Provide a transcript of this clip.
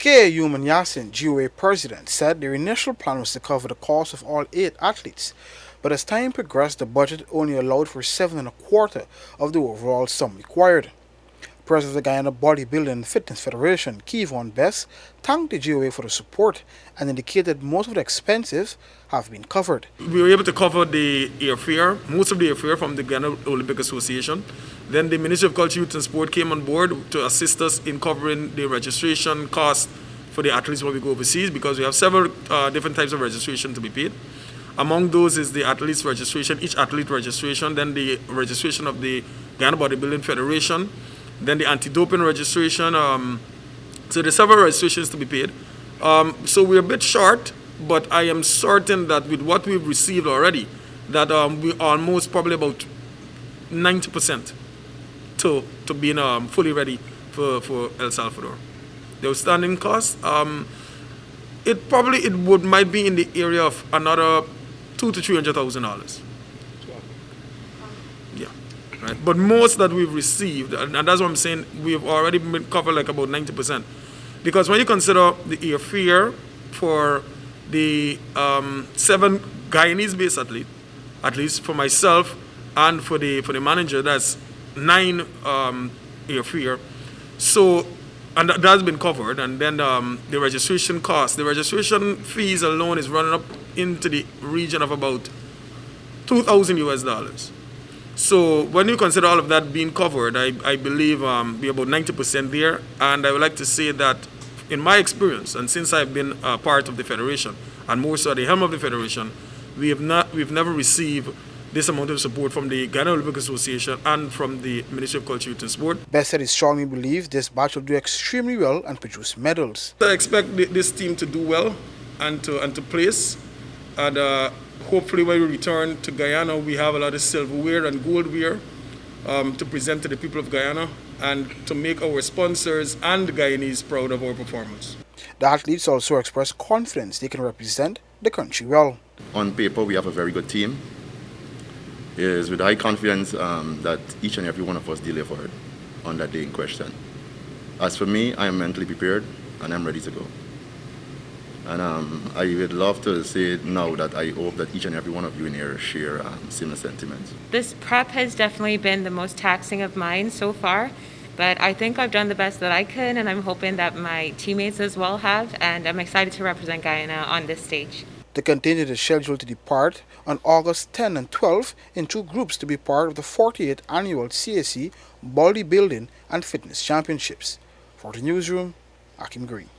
KAU Manyasin, GOA president, said their initial plan was to cover the cost of all 8 athletes, but as time progressed, the budget only allowed for 7.25% of the overall sum required. President of the Guyana Bodybuilding and Fitness Federation, Kevon Best, thanked the GOA for the support and indicated most of the expenses have been covered. We were able to cover the airfare, most of the airfare from the Guyana Olympic Association. Then the Ministry of Culture, Youth and Sport came on board to assist us in covering the registration cost for the athletes when we go overseas, because we have several different types of registration to be paid. Among those is the athletes registration, each athlete registration, then the registration of the Guyana Bodybuilding Federation, then the anti-doping registration. So there's several registrations to be paid. So we're a bit short, but I am certain that with what we've received already, that we're almost probably about 90% to being fully ready for El Salvador. The outstanding cost, it might be in the area of another $200,000 to $300,000. Yeah, right. But most that we've received, and that's what I'm saying, we've already been covered like about 90%. Because when you consider the airfare for the 7 Guyanese-based athletes, for myself and for the manager, that's 9 airfare. So, and that's been covered. And then the registration cost, the registration fees alone is running up into the region of about $2,000. So when you consider all of that being covered, I believe be about 90% there. And I would like to say that in my experience, and since I've been part of the federation, and more so at the helm of the federation, we've never received this amount of support from the Guyana Olympic Association and from the Ministry of Culture, Youth and Sport. Best said he strongly believes this batch will do extremely well and produce medals. I expect this team to do well and to place. And hopefully when we return to Guyana, we have a lot of silverware and goldware to present to the people of Guyana and to make our sponsors and the Guyanese proud of our performance. The athletes also expressed confidence they can represent the country well. On paper, we have a very good team. It is with high confidence that each and every one of us delivered on that day in question. As for me, I am mentally prepared and I'm ready to go. And I would love to say now that I hope that each and every one of you in here share similar sentiments. This prep has definitely been the most taxing of mine so far, but I think I've done the best that I could, and I'm hoping that my teammates as well have, and I'm excited to represent Guyana on this stage. The contingent is scheduled to depart on August 10 and 12 in 2 groups to be part of the 48th annual CAC Bodybuilding and Fitness Championships. For the newsroom, Akim Green.